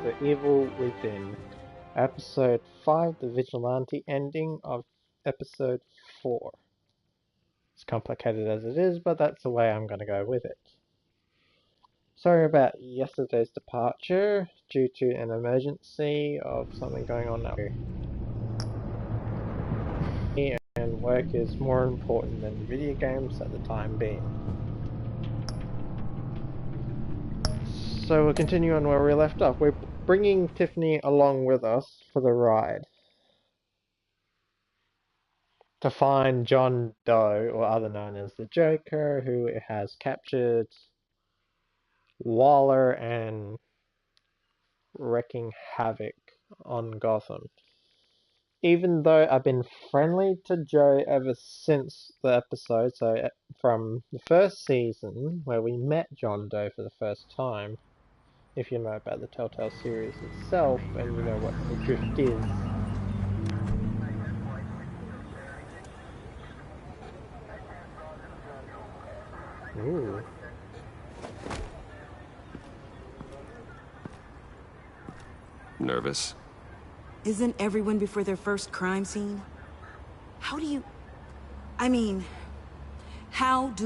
The Evil Within, Episode 5, the vigilante ending of Episode 4. It's complicated as it is, but that's the way I'm going to go with it. Sorry about yesterday's departure, due to an emergency of something going on now. And work is more important than video games at the time being. So we'll continue on where we left off. We're bringing Tiffany along with us for the ride to find John Doe, or other known as the Joker, who has captured Waller and wreaking havoc on Gotham. Even though I've been friendly to Joe ever since the episode, so from the first season where we met John Doe for the first time, if you know about the Telltale series itself and you know what the drift is. Ooh. Nervous? Isn't everyone before their first crime scene? How do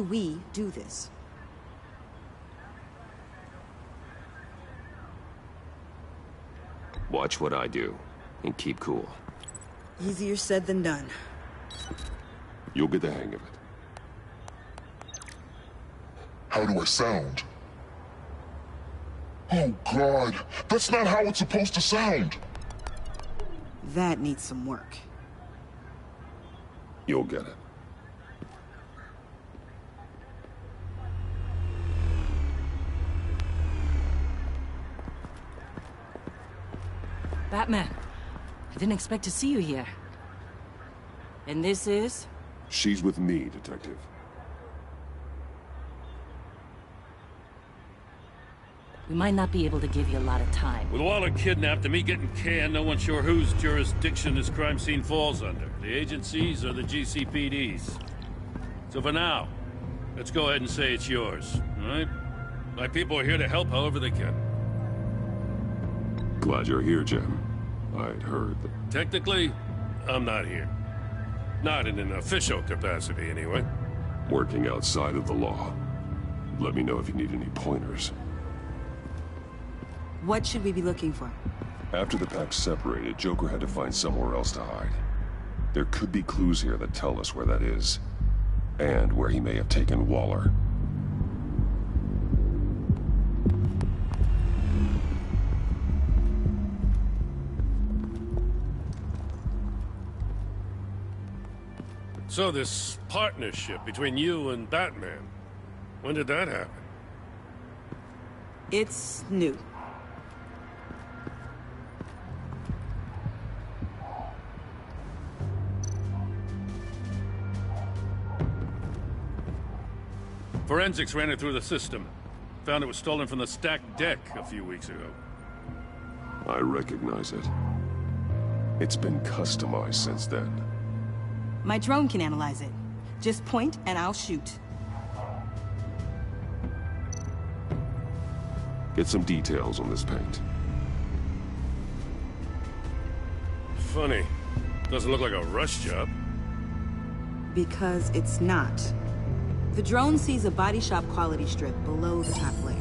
we do this? Watch what I do, and keep cool. Easier said than done. You'll get the hang of it. How do I sound? Oh God, that's not how it's supposed to sound! That needs some work. You'll get it. Batman, I didn't expect to see you here. And this is? She's with me, Detective. We might not be able to give you a lot of time. With Waller kidnapped and me getting canned, no one's sure whose jurisdiction this crime scene falls under. The agencies or the GCPD's. So for now, let's go ahead and say it's yours, all right? My people are here to help however they can. Glad you're here, Jim. I'd heard that... Technically, I'm not here. Not in an official capacity, anyway. Working outside of the law. Let me know if you need any pointers. What should we be looking for? After the pack separated, Joker had to find somewhere else to hide. There could be clues here that tell us where that is. And where he may have taken Waller. So this partnership between you and Batman, when did that happen? It's new. Forensics ran it through the system. Found it was stolen from the stacked deck a few weeks ago. I recognize it. It's been customized since then. My drone can analyze it. Just point and I'll shoot. Get some details on this paint. Funny. Doesn't look like a rush job. Because it's not. The drone sees a body shop quality strip below the top layer.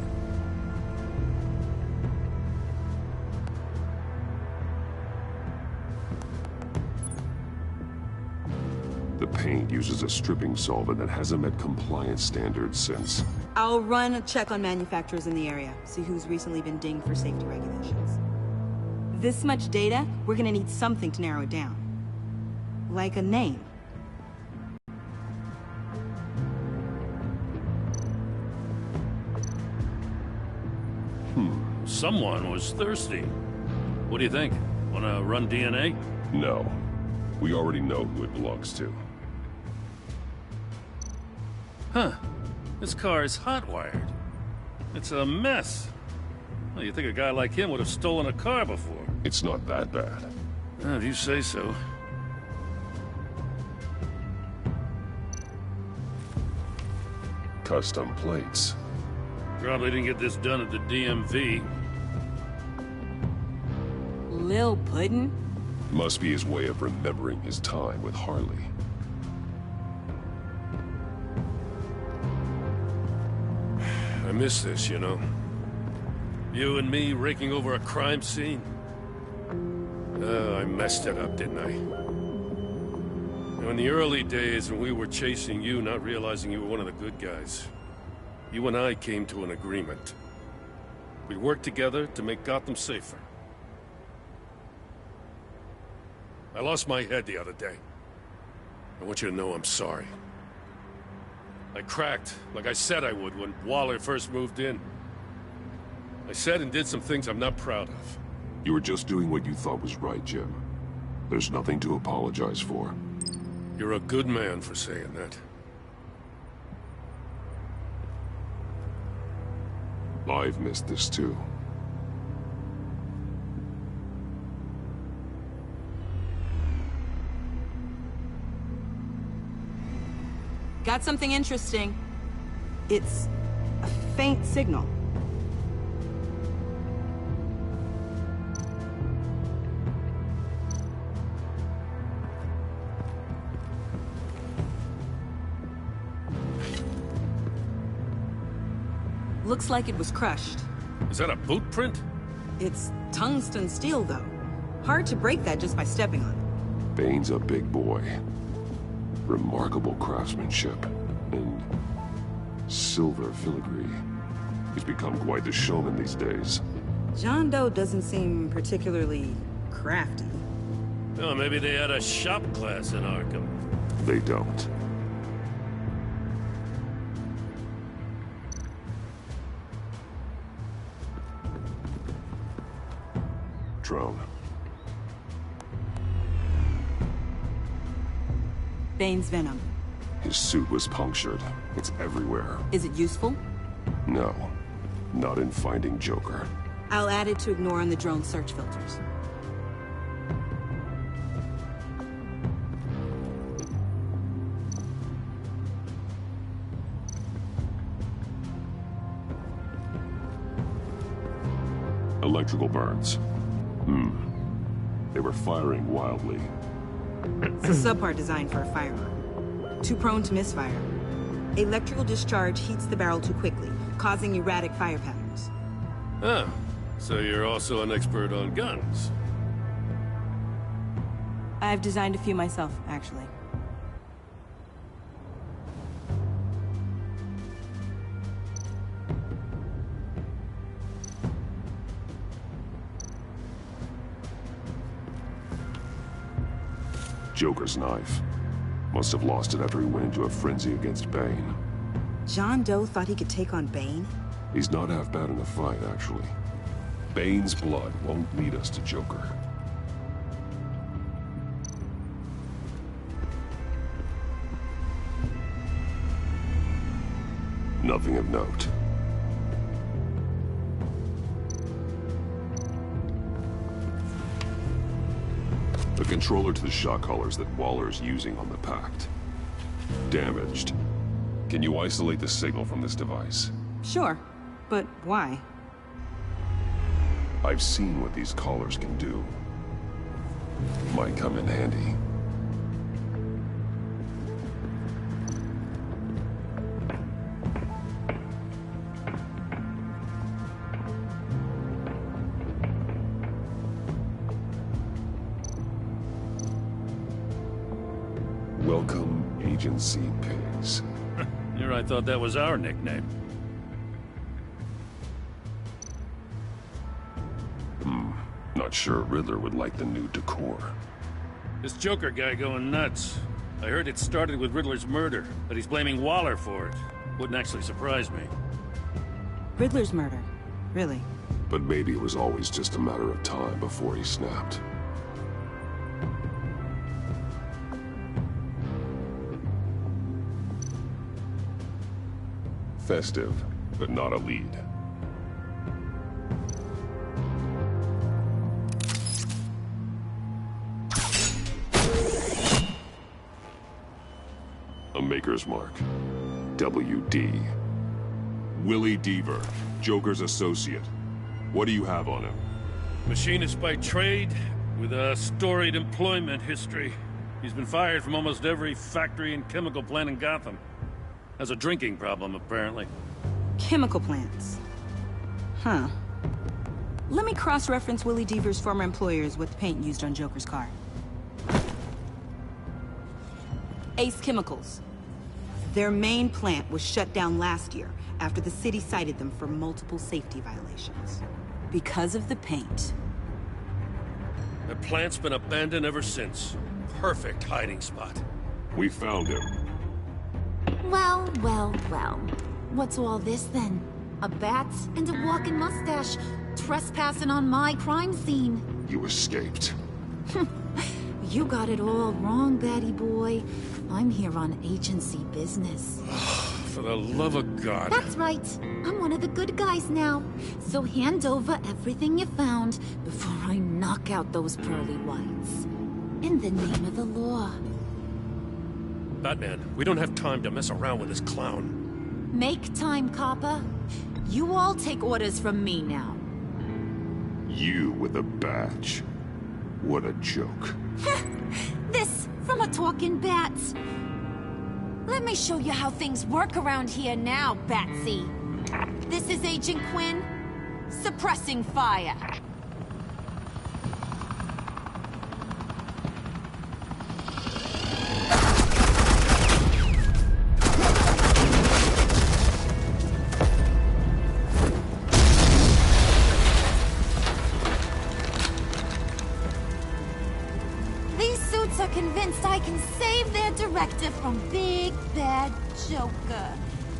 The paint uses a stripping solvent that hasn't met compliance standards since. I'll run a check on manufacturers in the area, see who's recently been dinged for safety regulations. This much data, we're gonna need something to narrow it down. Like a name. Someone was thirsty. What do you think? Wanna run DNA? No. We already know who it belongs to. Huh. This car is hot-wired. It's a mess. Well, you think a guy like him would have stolen a car before? It's not that bad. If you say so. Custom plates. Probably didn't get this done at the DMV. Lil Puddin'? Must be his way of remembering his time with Harley. I miss this, you know. You and me raking over a crime scene. Oh, I messed it up, didn't I? Now, in the early days when we were chasing you, not realizing you were one of the good guys, you and I came to an agreement. We worked together to make Gotham safer. I lost my head the other day. I want you to know I'm sorry. I cracked, like I said I would when Waller first moved in. I said and did some things I'm not proud of. You were just doing what you thought was right, Jim. There's nothing to apologize for. You're a good man for saying that. I've missed this too. Got something interesting. It's a faint signal. Looks like it was crushed. Is that a boot print? It's tungsten steel, though. Hard to break that just by stepping on it. Bane's a big boy. Remarkable craftsmanship. And silver filigree. He's become quite the showman these days. John Doe doesn't seem particularly crafty. Oh, maybe they had a shop class in Arkham. They don't. Drone. Bane's venom. His suit was punctured. It's everywhere. Is it useful? No. Not in finding Joker. I'll add it to ignore on the drone search filters. Electrical burns. They were firing wildly. It's a subpart designed for a firearm. Too prone to misfire. Electrical discharge heats the barrel too quickly, causing erratic fire patterns. Ah, so you're also an expert on guns. I've designed a few myself, actually. Joker's knife. Must have lost it after he went into a frenzy against Bane. John Doe thought he could take on Bane? He's not half bad in a fight, actually. Bane's blood won't lead us to Joker. Nothing of note. The controller to the shot collars that Waller's using on the Pact. Damaged. Can you isolate the signal from this device? Sure, but why? I've seen what these collars can do. Might come in handy. Welcome, Agency Pigs. Here I thought that was our nickname. Not sure Riddler would like the new decor. This Joker guy going nuts. I heard it started with Riddler's murder, but he's blaming Waller for it. Wouldn't actually surprise me. Riddler's murder. Really? But maybe it was always just a matter of time before he snapped. Festive, but not a lead. A Maker's Mark. WD. Willie Deaver, Joker's associate. What do you have on him? Machinist by trade, with a storied employment history. He's been fired from almost every factory and chemical plant in Gotham. Has a drinking problem, apparently. Chemical plants. Huh. Let me cross-reference Willie Deaver's former employers with the paint used on Joker's car. Ace Chemicals. Their main plant was shut down last year after the city cited them for multiple safety violations. Because of the paint. The plant's been abandoned ever since. Perfect hiding spot. We found him. Well, well, well. What's all this then? A bat and a walking mustache trespassing on my crime scene. You escaped. You got it all wrong, Batty boy. I'm here on agency business. For the love of God. That's right. I'm one of the good guys now. So hand over everything you found before I knock out those pearly whites. In the name of the law. Batman, we don't have time to mess around with this clown. Make time, copper. You all take orders from me now. You with a badge. What a joke. This from a talking bat. Let me show you how things work around here now, Batsy. This is Agent Quinn, suppressing fire. Convinced I can save their director from Big Bad Joker.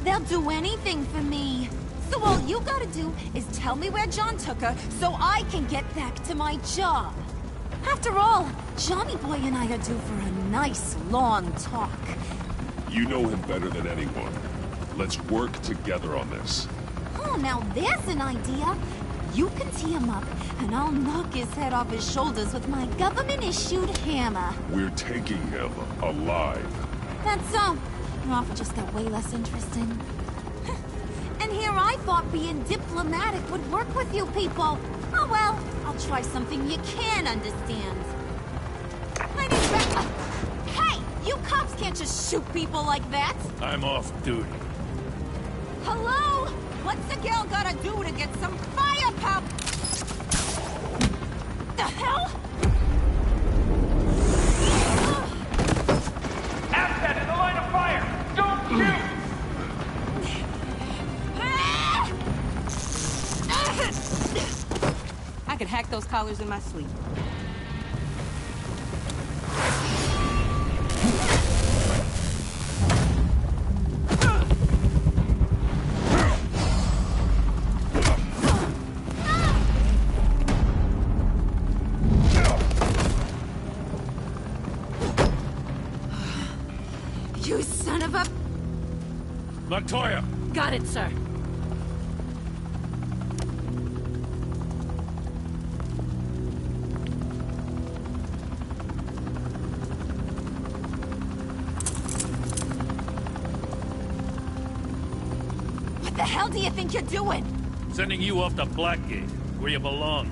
They'll do anything for me. So all you gotta do is tell me where John took her so I can get back to my job. After all, Johnny Boy and I are due for a nice long talk. You know him better than anyone. Let's work together on this. Oh, now there's an idea. You can tee him up, and I'll knock his head off his shoulders with my government-issued hammer. We're taking him alive. That's so. Your offer just got way less interesting. And here I thought being diplomatic would work with you people. Oh well, I'll try something you can understand. My name's Hey! You cops can't just shoot people like that! I'm off duty. Hello? What's a girl gotta do to get some firepower? The hell? Asset in the line of fire! Don't shoot! I could hack those collars in my sleep. You son of a... Montoya! Got it, sir. What the hell do you think you're doing? Sending you off to Blackgate, where you belong.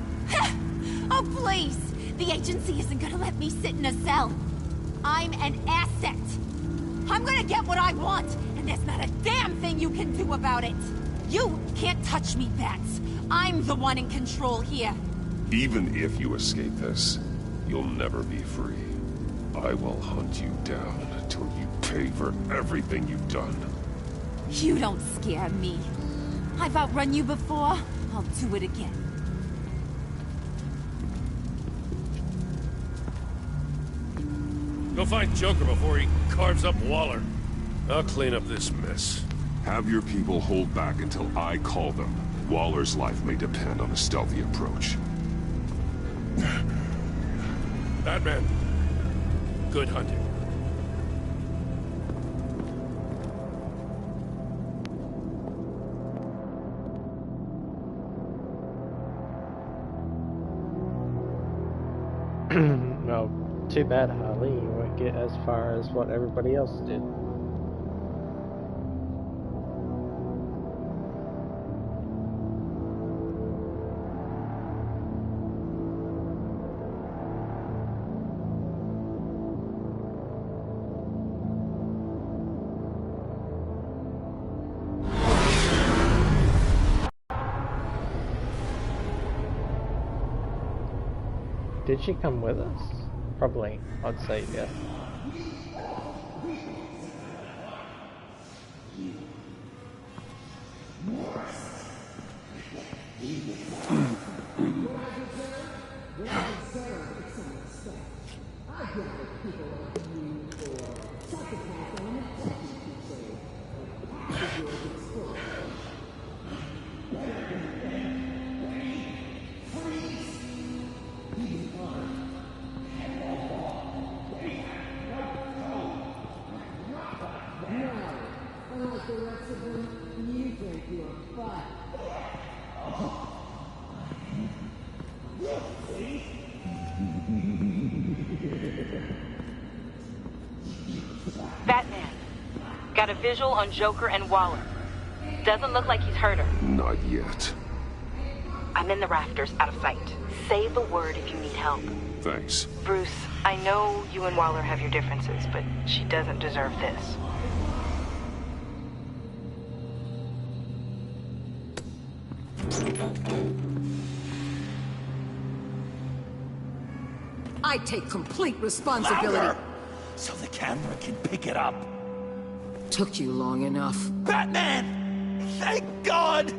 Oh, please! The agency isn't gonna let me sit in a cell. I'm an asset. I'm gonna get what I want, and there's not a damn thing you can do about it. You can't touch me, Bats. I'm the one in control here. Even if you escape this, you'll never be free. I will hunt you down until you pay for everything you've done. You don't scare me. I've outrun you before. I'll do it again. Go find Joker before he carves up Waller. I'll clean up this mess. Have your people hold back until I call them. Waller's life may depend on a stealthy approach. Batman, good hunting. Well, too bad, Harley. You won't get as far as what everybody else did. Did she come with us? Probably, I'd say yes. Batman, got a visual on Joker and Waller. Doesn't look like he's hurt her. Not yet. I'm in the rafters, out of sight. Say the word if you need help. Thanks. Bruce, I know you and Waller have your differences, but she doesn't deserve this. I take complete responsibility. Louder, so the camera can pick it up. Took you long enough. Batman! Thank God!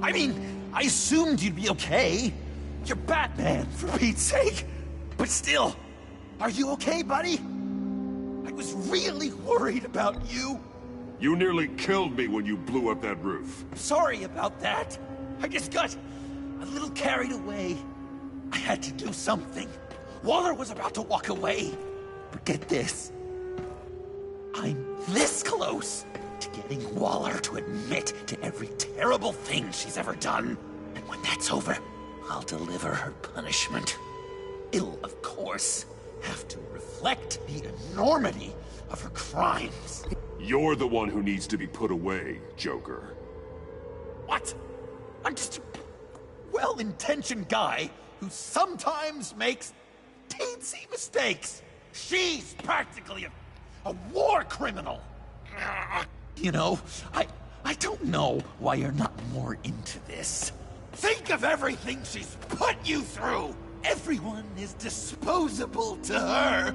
I mean, I assumed you'd be okay. You're Batman, for Pete's sake. But still, are you okay, buddy? I was really worried about you. You nearly killed me when you blew up that roof. Sorry about that. I just got a little carried away. I had to do something. Waller was about to walk away. But get this. I'm this close to getting Waller to admit to every terrible thing she's ever done. And when that's over, I'll deliver her punishment. It'll, of course, have to reflect the enormity of her crimes. You're the one who needs to be put away, Joker. What? I'm just a well-intentioned guy who sometimes makes teensy mistakes. She's practically a war criminal. You know, I don't know why you're not more into this. Think of everything she's put you through. Everyone is disposable to her.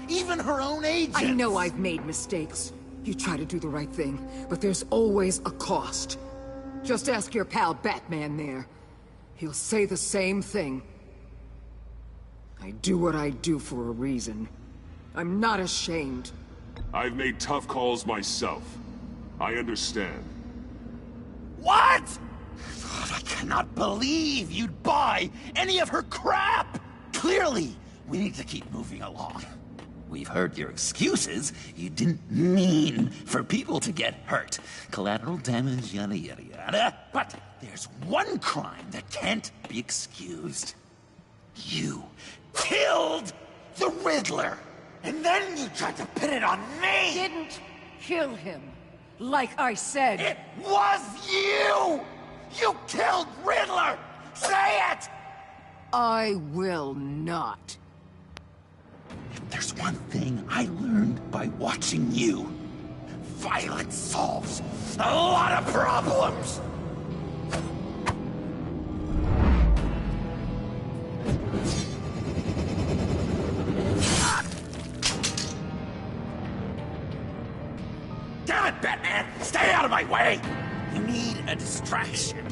Even her own agents. I know I've made mistakes. You try to do the right thing, but there's always a cost. Just ask your pal Batman there. He'll say the same thing. I do what I do for a reason. I'm not ashamed. I've made tough calls myself. I understand. What? God, I cannot believe you'd buy any of her crap! Clearly, we need to keep moving along. We've heard your excuses. You didn't mean for people to get hurt. Collateral damage, yada yada yada. But there's one crime that can't be excused. You killed the Riddler! And then you tried to pin it on me! Didn't kill him. Like I said. It was you! You killed Riddler! Say it! I will not. If there's one thing I learned by watching you, violence solves a lot of problems! Damn it, Batman! Stay out of my way! You need a distraction.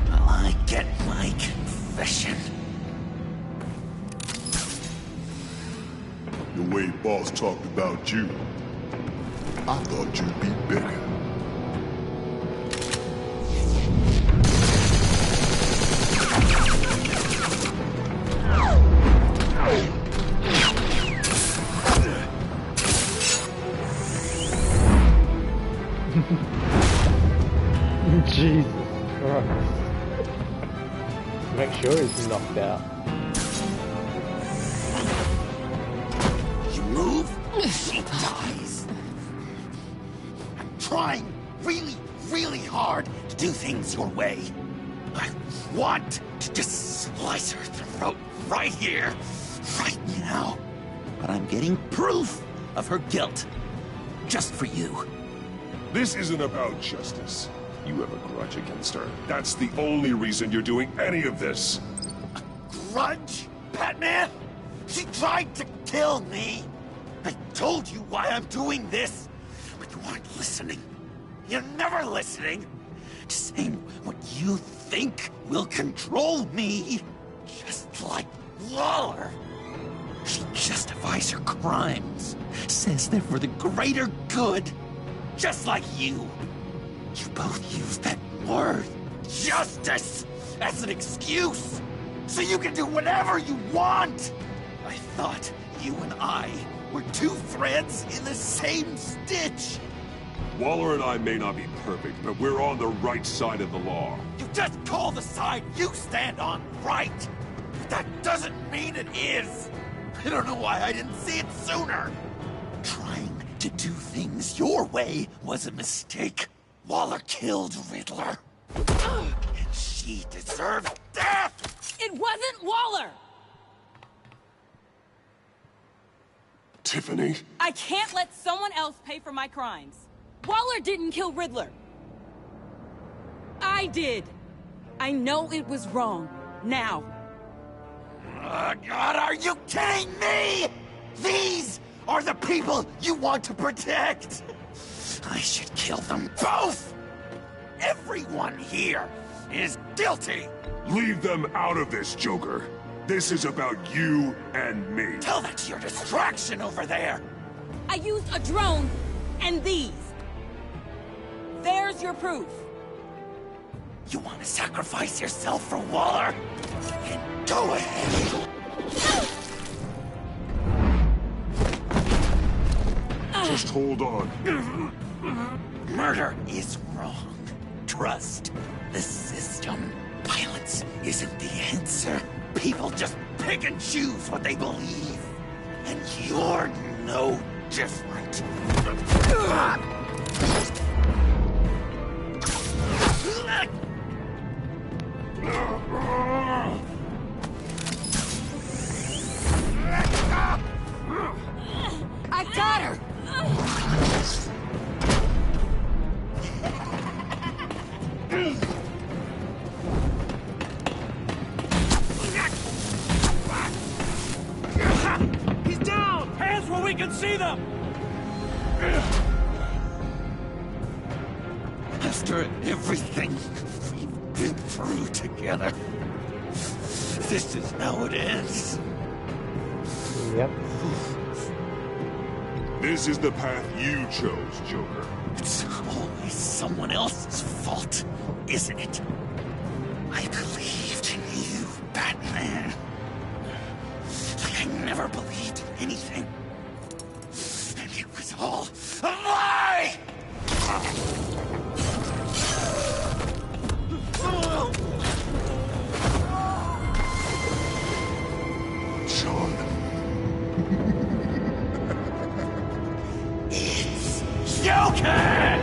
While I get my confession. The way Boss talked about you, I thought you'd be bigger. Jesus Christ. Make sure he's knocked out. You move, she dies. I'm trying really, really hard to do things your way. I want to just slice her throat right here, right now. But I'm getting proof of her guilt. Just for you. This isn't about justice. You have a grudge against her. That's the only reason you're doing any of this. grudge, Batman? She tried to kill me. I told you why I'm doing this, but you aren't listening. You're never listening. Just saying what you think will control me. Just like Waller. She justifies her crimes, says they're for the greater good, just like you. You both use that word, justice, as an excuse, so you can do whatever you want. I thought you and I were two threads in the same stitch. Waller and I may not be perfect, but we're on the right side of the law. You just call the side you stand on right. But that doesn't mean it is. I don't know why I didn't see it sooner. Trying to do things your way was a mistake. Waller killed Riddler. And she deserved death! It wasn't Waller! Tiffany? I can't let someone else pay for my crimes. Waller didn't kill Riddler. I did. I know it was wrong. Now. God, are you kidding me? These are the people you want to protect. I should kill them both. Everyone here is guilty. Leave them out of this, Joker. This is about you and me. Tell that to your distraction over there. I used a drone and these. There's your proof. You want to sacrifice yourself for Waller? Then go ahead. Just hold on. Murder is wrong. Trust the system. Violence isn't the answer. People just pick and choose what they believe. And you're no different. I got her! He's down! Hands where we can see them! After everything we've been through together, this is how it ends. Yep. This is the path you chose, Joker. It's always someone else's fault, isn't it? I believed in you, Batman. Like I never believed in anything. And it was all a lie! John. It's Joker!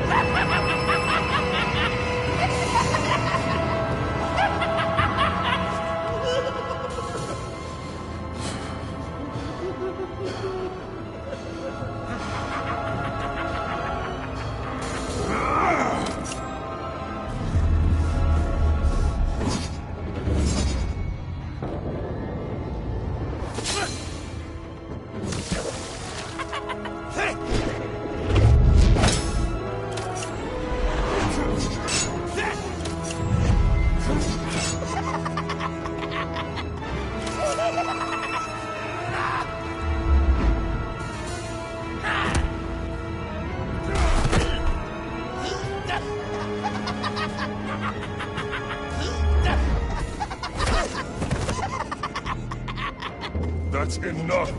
That's enough.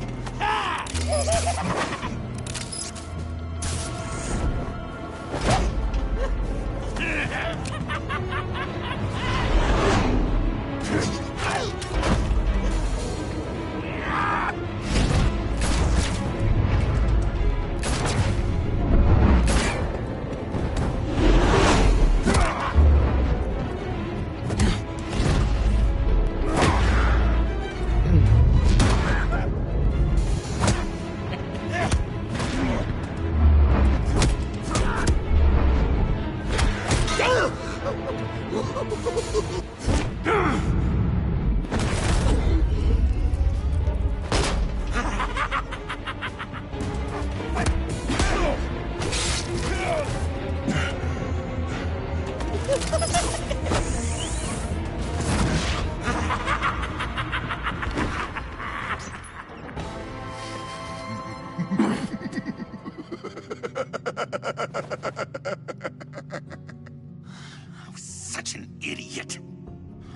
idiot.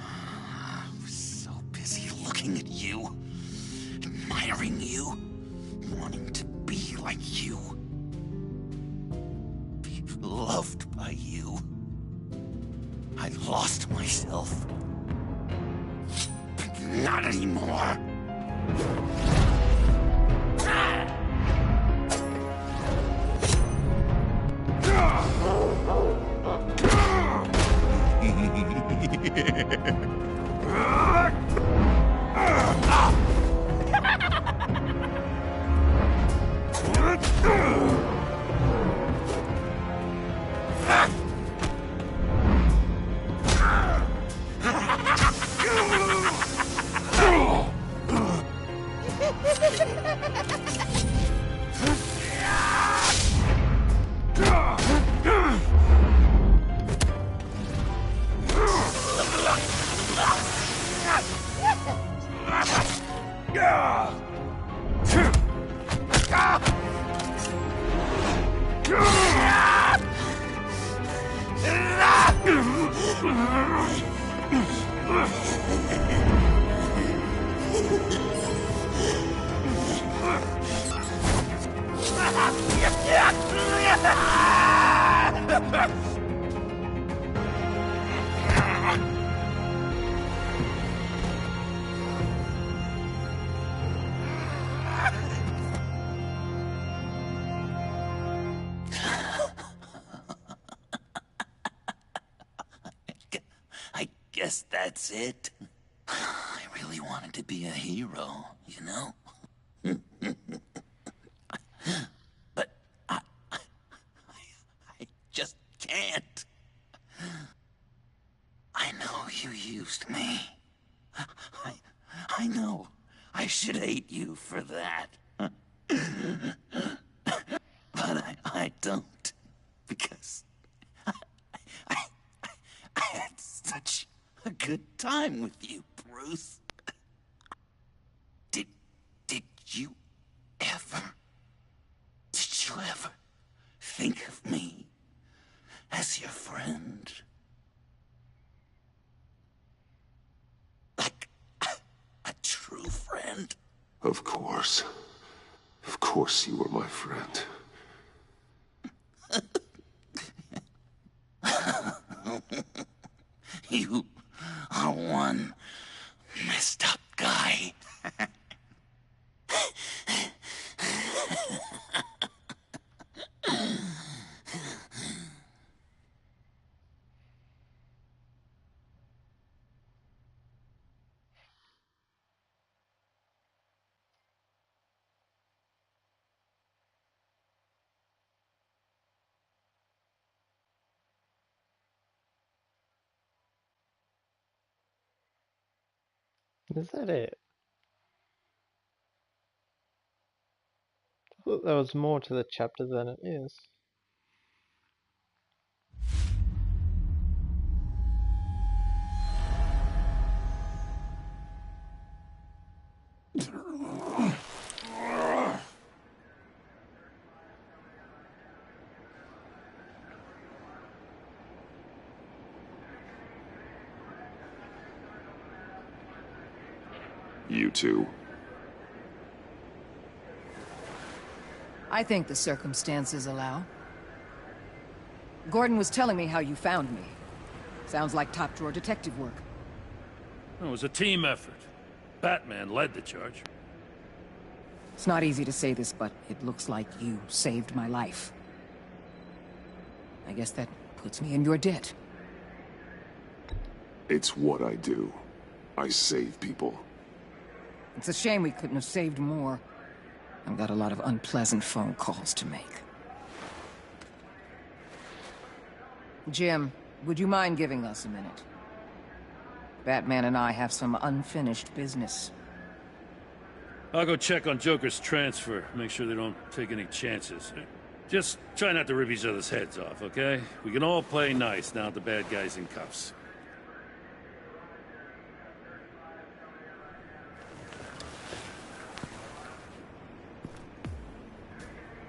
I was so busy looking at you, admiring you, wanting to be like you, be loved by you. I lost myself. But not anymore. I guess that's it. I really wanted to be a hero, you know? But I just can't. I know you used me. I know. I should hate you for that. But I don't. Because I had such a good time with you, Bruce. Did you ever think of me as your friend? Like a true friend? Of course. Of course you were my friend. You are one messed up guy. Is that it? I thought there was more to the chapter than it is. You too. I think the circumstances allow. Gordon was telling me how you found me. Sounds like top-drawer detective work. It was a team effort. Batman led the charge. It's not easy to say this, but it looks like you saved my life. I guess that puts me in your debt. It's what I do. I save people. It's a shame we couldn't have saved more. I've got a lot of unpleasant phone calls to make. Jim, would you mind giving us a minute? Batman and I have some unfinished business. I'll go check on Joker's transfer, make sure they don't take any chances. Just try not to rip each other's heads off, okay? We can all play nice now that the bad guy's in cuffs.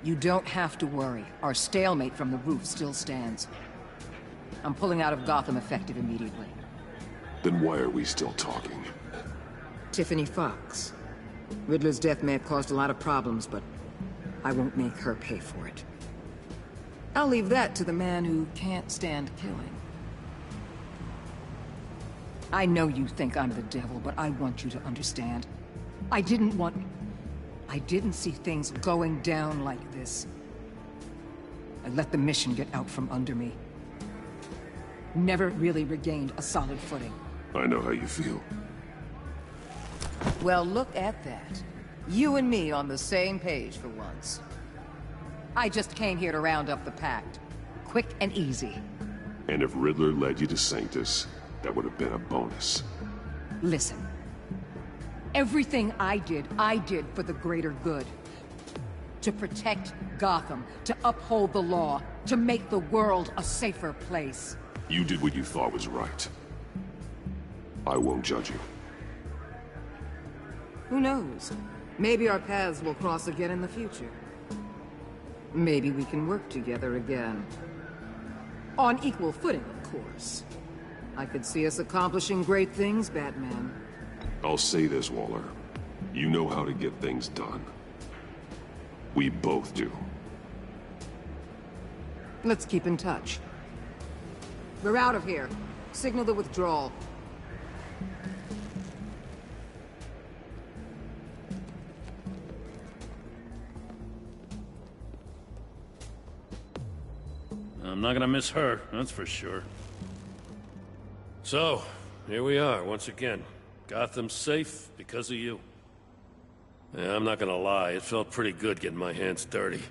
You don't have to worry. Our stalemate from the roof still stands. I'm pulling out of Gotham effective immediately. Then why are we still talking? Tiffany Fox. Riddler's death may have caused a lot of problems, but I won't make her pay for it. I'll leave that to the man who can't stand killing. I know you think I'm the devil, but I want you to understand. I didn't see things going down like this. I let the mission get out from under me. Never really regained a solid footing. I know how you feel. Well, look at that. You and me on the same page for once. I just came here to round up the pact. Quick and easy. And if Riddler led you to Sanctus, that would have been a bonus. Listen. Everything I did for the greater good. To protect Gotham, to uphold the law, to make the world a safer place. You did what you thought was right. I won't judge you. Who knows? Maybe our paths will cross again in the future. Maybe we can work together again. On equal footing, of course. I could see us accomplishing great things, Batman. I'll say this, Waller. You know how to get things done. We both do. Let's keep in touch. We're out of here. Signal the withdrawal. I'm not gonna miss her, that's for sure. So, here we are, once again. Gotham's safe because of you. Yeah, I'm not gonna lie, it felt pretty good getting my hands dirty.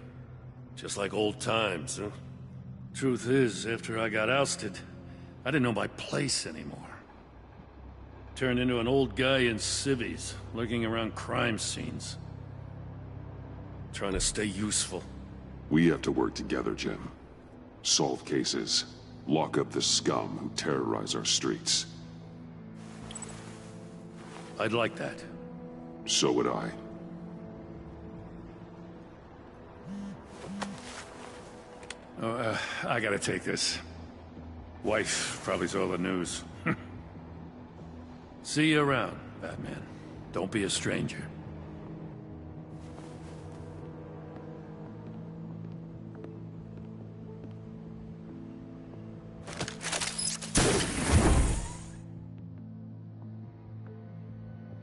Just like old times, huh? Truth is, after I got ousted, I didn't know my place anymore. Turned into an old guy in civvies, lurking around crime scenes. Trying to stay useful. We have to work together, Jim. Solve cases. Lock up the scum who terrorize our streets. I'd like that. So would I. I gotta take this. Wife probably saw the news. See you around, Batman. Don't be a stranger.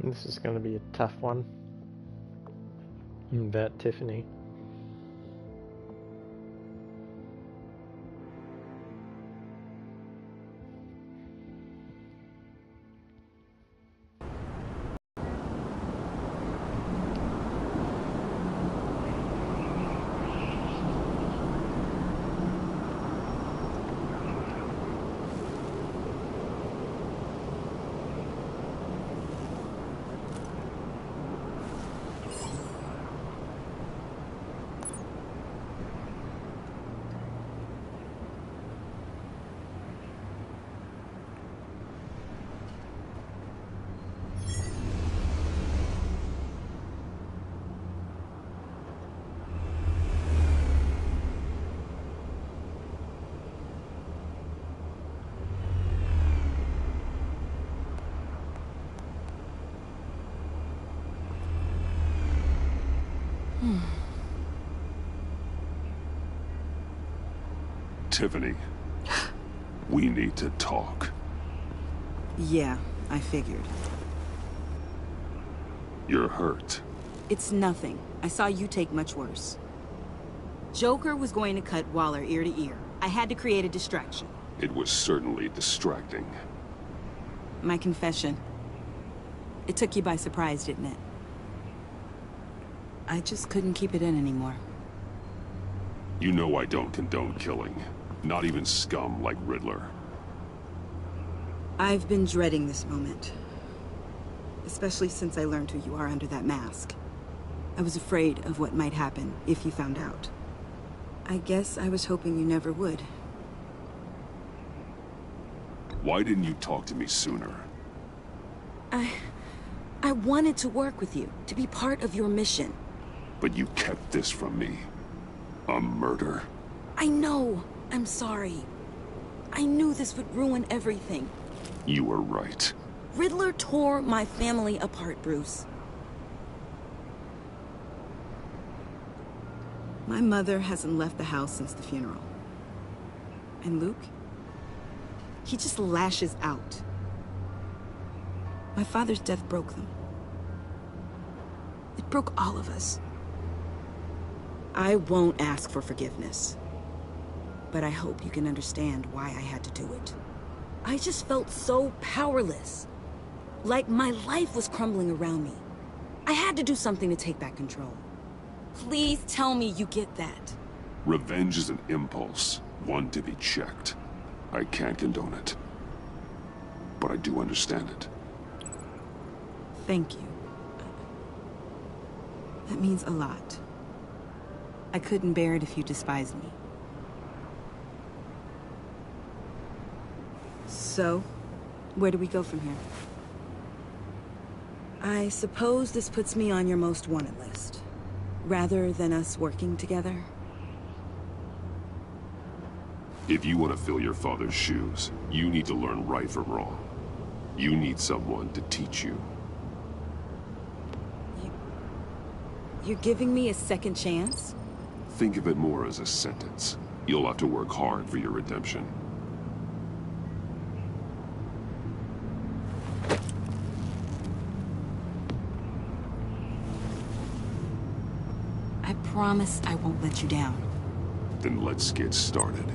This is going to be a tough one. About Tiffany. Tiffany, we need to talk. Yeah, I figured. You're hurt. It's nothing. I saw you take much worse. Joker was going to cut Waller ear to ear. I had to create a distraction. It was certainly distracting. My confession. It took you by surprise, didn't it? I just couldn't keep it in anymore. You know I don't condone killing. Not even scum like Riddler. I've been dreading this moment. Especially since I learned who you are under that mask. I was afraid of what might happen if you found out. I guess I was hoping you never would. Why didn't you talk to me sooner? I wanted to work with you, to be part of your mission. But you kept this from me. A murder. I know. I'm sorry. I knew this would ruin everything. You were right. Riddler tore my family apart, Bruce. My mother hasn't left the house since the funeral. And Luke? He just lashes out. My father's death broke them. It broke all of us. I won't ask for forgiveness. But I hope you can understand why I had to do it. I just felt so powerless. Like my life was crumbling around me. I had to do something to take back control. Please tell me you get that. Revenge is an impulse, one to be checked. I can't condone it. But I do understand it. Thank you. That means a lot. I couldn't bear it if you despised me. So, where do we go from here? I suppose this puts me on your most wanted list, rather than us working together. If you want to fill your father's shoes, you need to learn right from wrong. You need someone to teach you. You're giving me a second chance? Think of it more as a sentence. You'll have to work hard for your redemption. I promise I won't let you down. Then let's get started.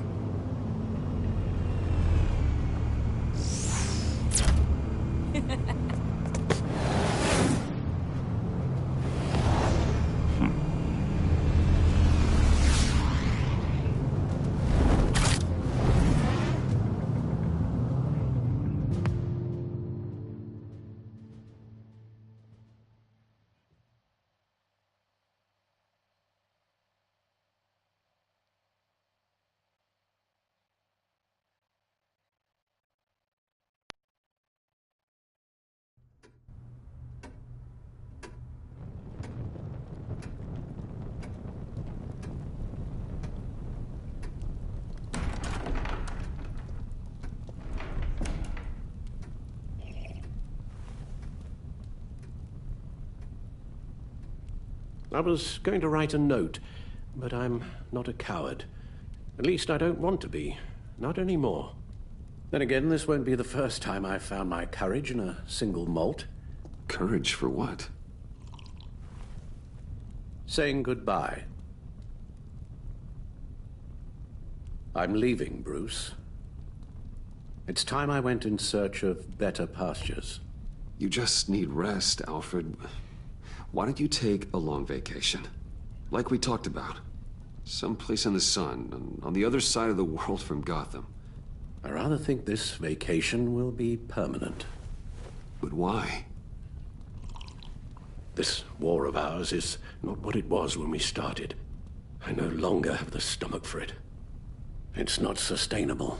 I was going to write a note, but I'm not a coward. At least I don't want to be. Not anymore. Then again, this won't be the first time I've found my courage in a single malt. Courage for what? Saying goodbye. I'm leaving, Bruce. It's time I went in search of better pastures. You just need rest, Alfred. Why don't you take a long vacation? Like we talked about. Someplace in the sun, on the other side of the world from Gotham. I rather think this vacation will be permanent. But why? This war of ours is not what it was when we started. I no longer have the stomach for it. It's not sustainable.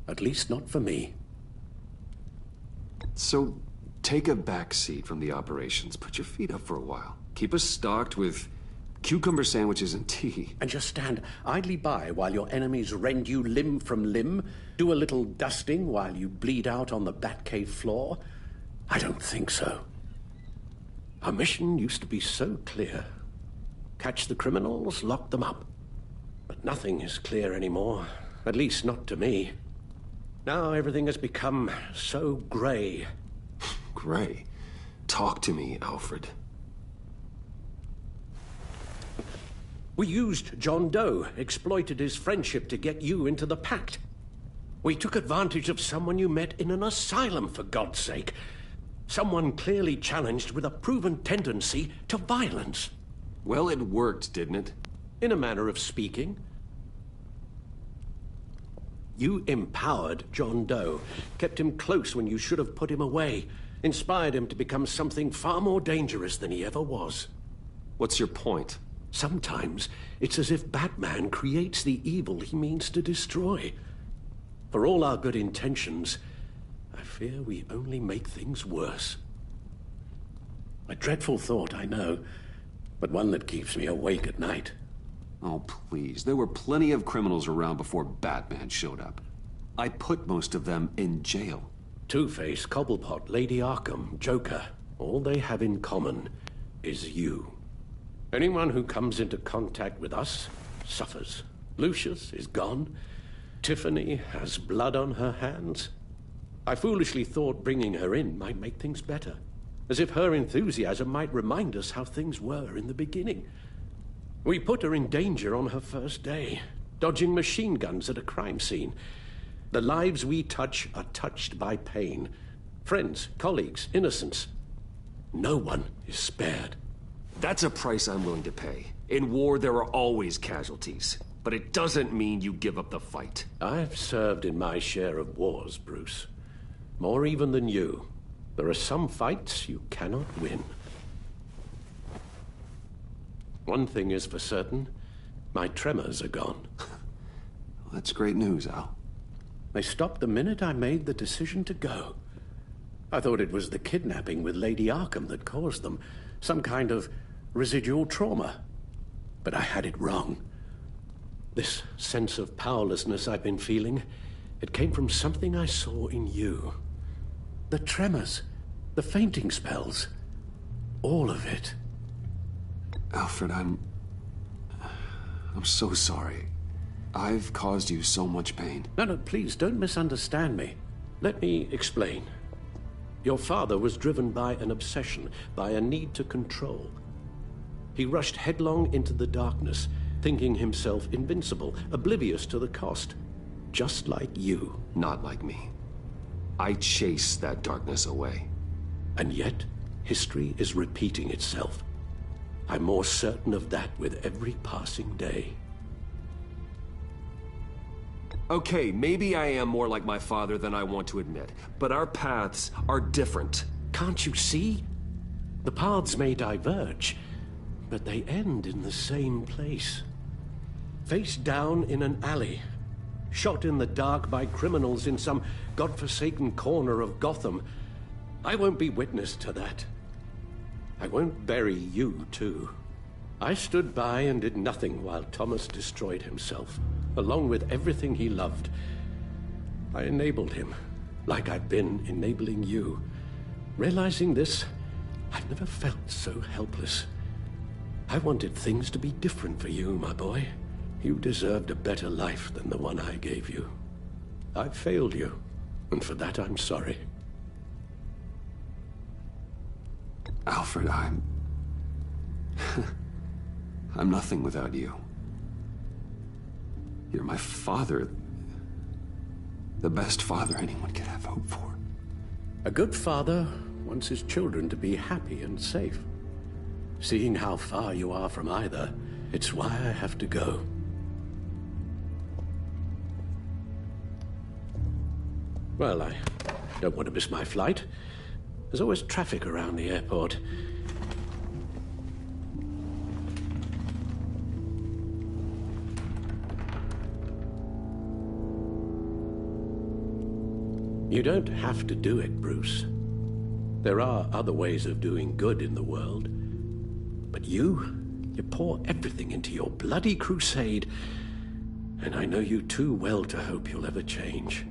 At least not for me. So, take a back seat from the operations. Put your feet up for a while. Keep us stocked with cucumber sandwiches and tea. And just stand idly by while your enemies rend you limb from limb? Do a little dusting while you bleed out on the Batcave floor? I don't think so. Our mission used to be so clear. Catch the criminals, lock them up. But nothing is clear anymore. At least not to me. Now everything has become so grey. Gray, talk to me, Alfred. We used John Doe, exploited his friendship to get you into the pact. We took advantage of someone you met in an asylum, for God's sake. Someone clearly challenged with a proven tendency to violence. Well, it worked, didn't it? In a manner of speaking. You empowered John Doe, kept him close when you should have put him away. Inspired him to become something far more dangerous than he ever was. What's your point? Sometimes it's as if Batman creates the evil he means to destroy. For all our good intentions, I fear we only make things worse. A dreadful thought, I know, but one that keeps me awake at night. Oh, please. There were plenty of criminals around before Batman showed up. I put most of them in jail. Two-Face, Cobblepot, Lady Arkham, Joker, all they have in common is you. Anyone who comes into contact with us suffers. Lucius is gone. Tiffany has blood on her hands. I foolishly thought bringing her in might make things better, as if her enthusiasm might remind us how things were in the beginning. We put her in danger on her first day, dodging machine guns at a crime scene. The lives we touch are touched by pain. Friends, colleagues, innocents. No one is spared. That's a price I'm willing to pay. In war, there are always casualties. But it doesn't mean you give up the fight. I've served in my share of wars, Bruce. More even than you. There are some fights you cannot win. One thing is for certain, my tremors are gone. That's great news, Al. They stopped the minute I made the decision to go. I thought it was the kidnapping with Lady Arkham that caused them. Some kind of residual trauma. But I had it wrong. This sense of powerlessness I've been feeling, it came from something I saw in you. The tremors, the fainting spells, all of it. Alfred, I'm so sorry. I've caused you so much pain. No, please, don't misunderstand me. Let me explain. Your father was driven by an obsession, by a need to control. He rushed headlong into the darkness, thinking himself invincible, oblivious to the cost. Just like you. Not like me. I chase that darkness away. And yet, history is repeating itself. I'm more certain of that with every passing day. Okay, maybe I am more like my father than I want to admit, but our paths are different. Can't you see? The paths may diverge, but they end in the same place. Face down in an alley, shot in the dark by criminals in some godforsaken corner of Gotham. I won't be witness to that. I won't bury you, too. I stood by and did nothing while Thomas destroyed himself, along with everything he loved. I enabled him, like I've been enabling you. Realizing this, I've never felt so helpless. I wanted things to be different for you, my boy. You deserved a better life than the one I gave you. I failed you, and for that I'm sorry. Alfred, I'm nothing without you. You're my father. The best father anyone could have hope for. A good father wants his children to be happy and safe. Seeing how far you are from either, it's why I have to go. Well, I don't want to miss my flight. There's always traffic around the airport. You don't have to do it, Bruce. There are other ways of doing good in the world. But you pour everything into your bloody crusade, and I know you too well to hope you'll ever change.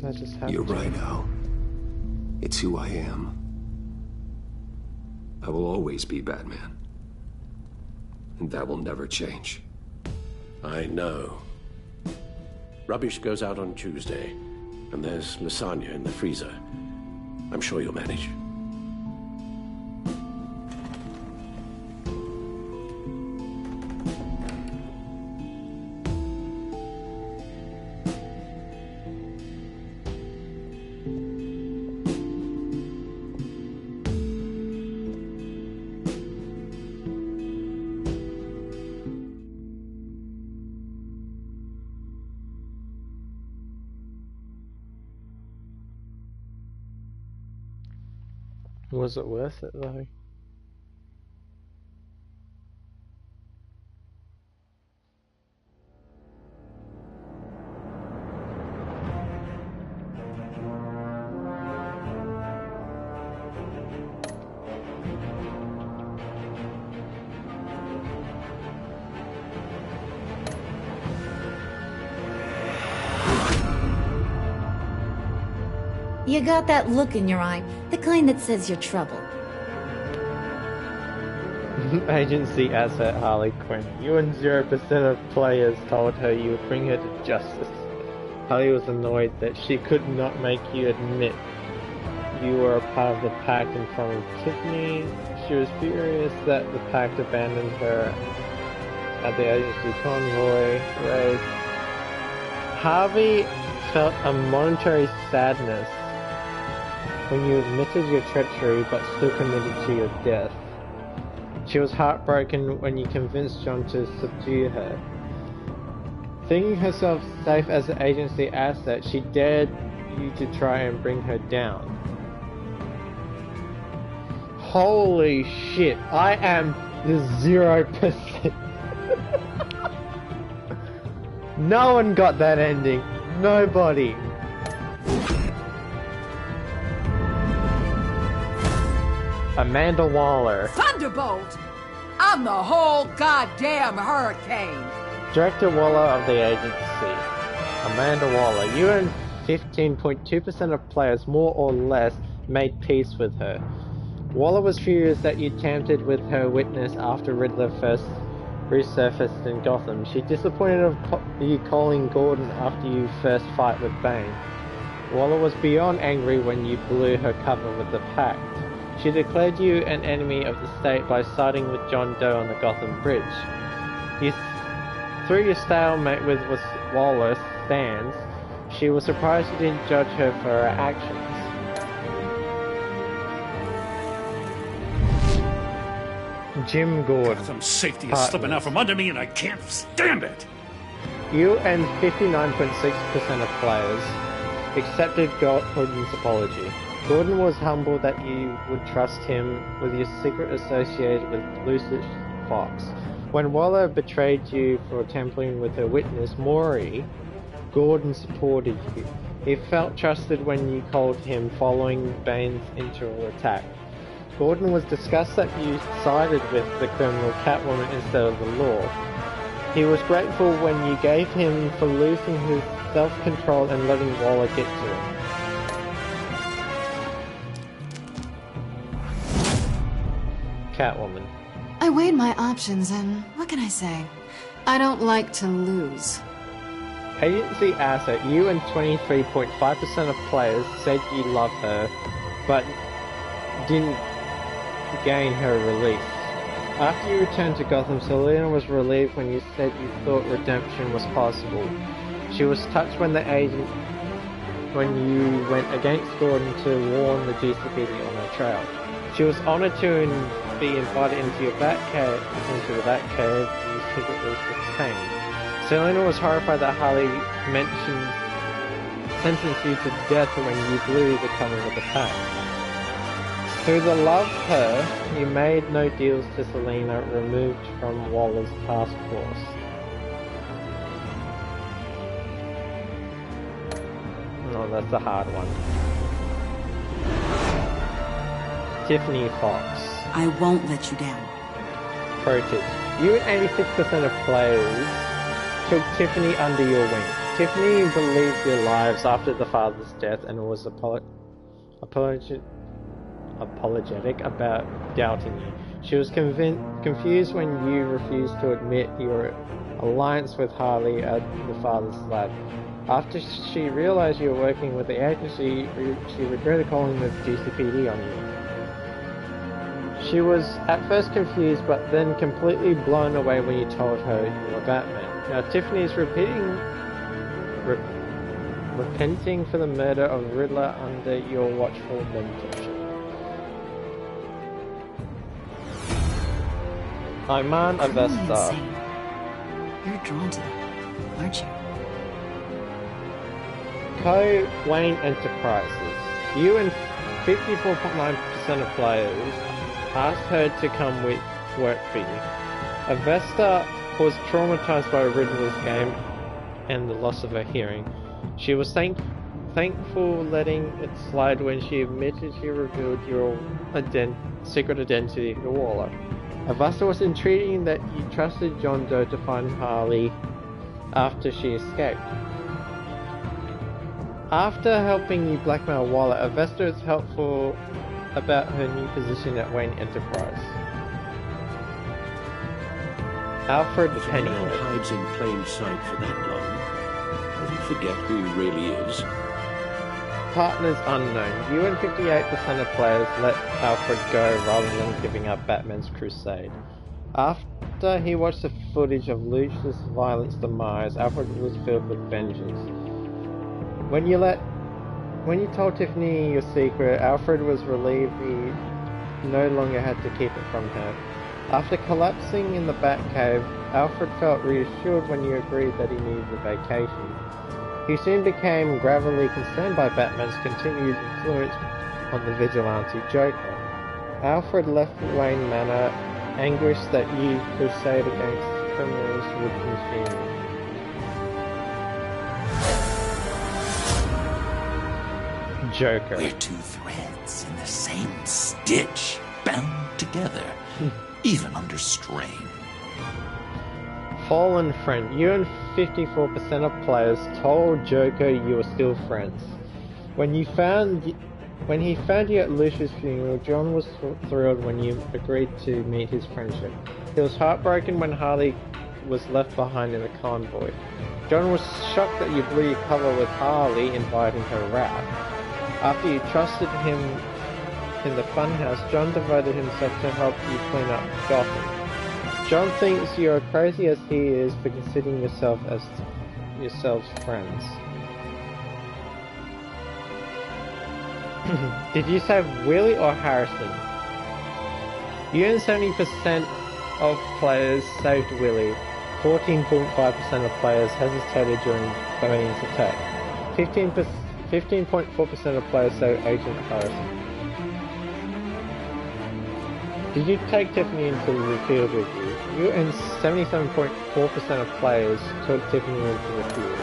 I just have You're to. right, Al. It's who I am. I will always be Batman. And that will never change. I know. Rubbish goes out on Tuesday, and there's lasagna in the freezer. I'm sure you'll manage. Was it worth it though? You got that look in your eye, the kind that says you're trouble. Agency asset Harley Quinn. You and 0% of players told her you would bring her to justice. Harley was annoyed that she could not make you admit you were a part of the pact in front of Tiffany. She was furious that the pact abandoned her at the agency convoy raid. Harvey felt a momentary sadness when you admitted your treachery but still committed to your death. She was heartbroken when you convinced John to subdue her. Thinking herself safe as an agency asset, she dared you to try and bring her down. Holy shit, I am the 0%. No one got that ending. Nobody. Amanda Waller. Thunderbolt! I'm the whole goddamn hurricane! Director Waller of the agency. Amanda Waller. You and 15.2% of players, more or less, made peace with her. Waller was furious that you tampered with her witness after Riddler first resurfaced in Gotham. She disappointed of you calling Gordon after you first fight with Bane. Waller was beyond angry when you blew her cover with the Pact. She declared you an enemy of the state by siding with John Doe on the Gotham Bridge. Through your stalemate with Waller's stance, she was surprised you didn't judge her for her actions. Jim Gordon. Some safety is slipping out from under me and I can't stand it! You and 59.6% of players accepted Gordon's apology. Gordon was humbled that you would trust him with your secret associated with Lucius Fox. When Waller betrayed you for tampering with her witness, Maury, Gordon supported you. He felt trusted when you called him following Bane's initial attack. Gordon was disgusted that you sided with the criminal Catwoman instead of the law. He was grateful when you gave him for losing his self-control and letting Waller get to him. Catwoman. I weighed my options and what can I say? I don't like to lose. Agency asset, you and 23.5% of players said you love her, but didn't gain her release. After you returned to Gotham, Selena was relieved when you said you thought redemption was possible. She was touched when you went against Gordon to warn the GCPD on her trail. She was honored to be invited into the Batcave you secretly sustained. Selena was horrified that Harley sentenced you to death when you blew the cover of the Pact. Through the love her, you made no deals to Selena, removed from Waller's task force. Oh, that's a hard one. Tiffany Fox. I won't let you down. Pro tip. You and 86% of players took Tiffany under your wing. Tiffany believed your lives after the father's death and was apologetic about doubting you. She was confused when you refused to admit your alliance with Harley at the father's lab. After she realized you were working with the agency, she regretted calling the GCPD on you. She was at first confused, but then completely blown away when you told her you were Batman. Now Tiffany is repenting for the murder of Riddler under your watchful meditation. Iman Avesta. You're drawn to them, aren't you? Wayne Enterprises. You and 54.9% of players asked her to come with work for you. Avesta was traumatized by Riddler's game and the loss of her hearing. She was thankful letting it slide when she admitted she revealed your secret identity to Waller. Avesta was intriguing that you trusted John Doe to find Harley after she escaped. After helping you blackmail Waller, Avesta is helpful about her new position at Wayne Enterprise. Alfred If a man Pennyworth. hides in plain sight for that long, does he forget who he really is? Partners unknown. You and 58% of players let Alfred go rather than giving up Batman's crusade. After he watched the footage of Lucius Violent's demise, Alfred was filled with vengeance. When you told Tiffany your secret, Alfred was relieved he no longer had to keep it from her. After collapsing in the Batcave, Alfred felt reassured when you agreed that he needed a vacation. He soon became gravelly concerned by Batman's continued influence on the vigilante Joker. Alfred left Wayne Manor, anguished that you crusade against criminals would consume you. Joker. We're two threads in the same stitch, bound together, even under strain. Fallen friend. You and 54% of players told Joker you were still friends. When he found you at Lucius' funeral, John was thrilled when you agreed to meet his friendship. He was heartbroken when Harley was left behind in the convoy. John was shocked that you blew your cover with Harley inviting her out. After you trusted him in the funhouse, John devoted himself to help you clean up Gotham. John thinks you are crazy as he is for considering yourselves friends. Did you say Willie or Harrison? You and 70% of players saved Willie. 14.5% of players hesitated during Wayne's attack. 15.4% of players saved Agent Harrison. Did you take Tiffany into the field with you? You and 77.4% of players took Tiffany into the field.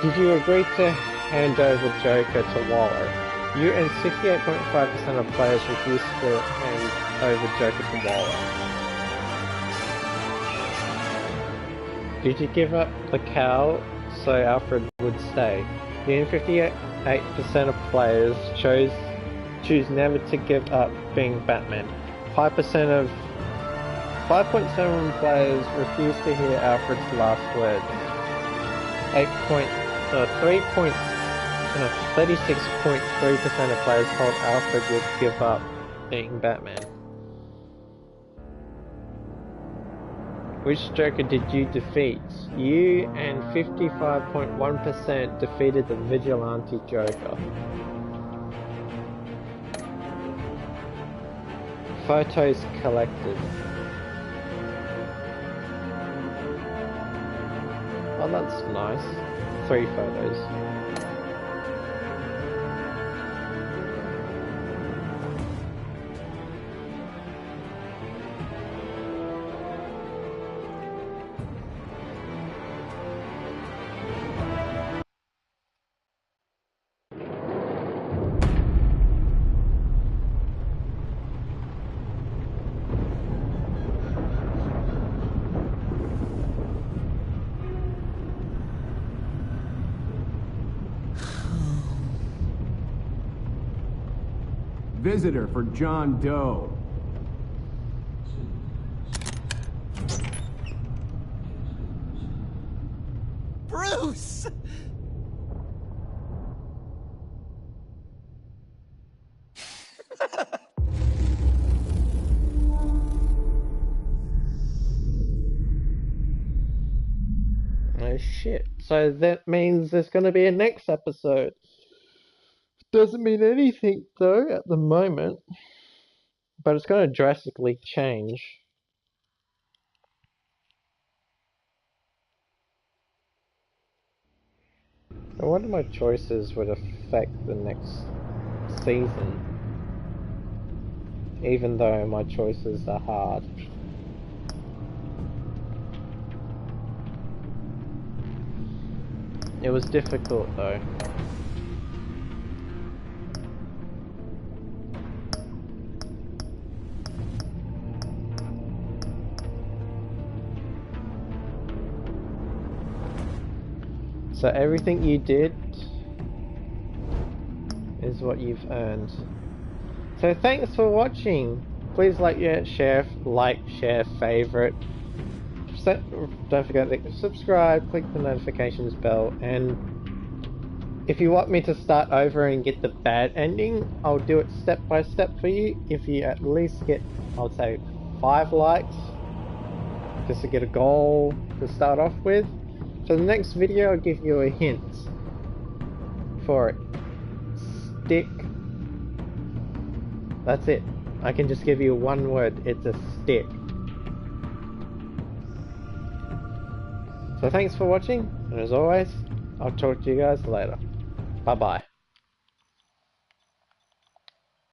Did you agree to hand over Joker to Waller? You and 68.5% of players refused to hand over Joker to Waller. Did you give up the cowl so Alfred would stay? You and 58% of players choose never to give up being Batman. 5.7 players refused to hear Alfred's last words. 36.3% of players told Alfred would give up being Batman. Which Joker did you defeat? You and 55.1% defeated the Vigilante Joker. Photos collected. Oh, that's nice. 3 photos. Visitor for John Doe. Bruce! Oh shit. So that means there's gonna be a next episode. Doesn't mean anything though at the moment. But it's gonna drastically change. So what of my choices would affect the next season. Even though my choices are hard. It was difficult though. So everything you did is what you've earned. So thanks for watching. Please like, share, favorite. Don't forget to subscribe, click the notifications bell, and if you want me to start over and get the bad ending, I'll do it step by step for you. If you at least get, I would say, 5 likes, just to get a goal to start off with. For the next video, I'll give you a hint for it. Stick. That's it. I can just give you one word. It's a stick. So thanks for watching, and as always, I'll talk to you guys later. Bye bye.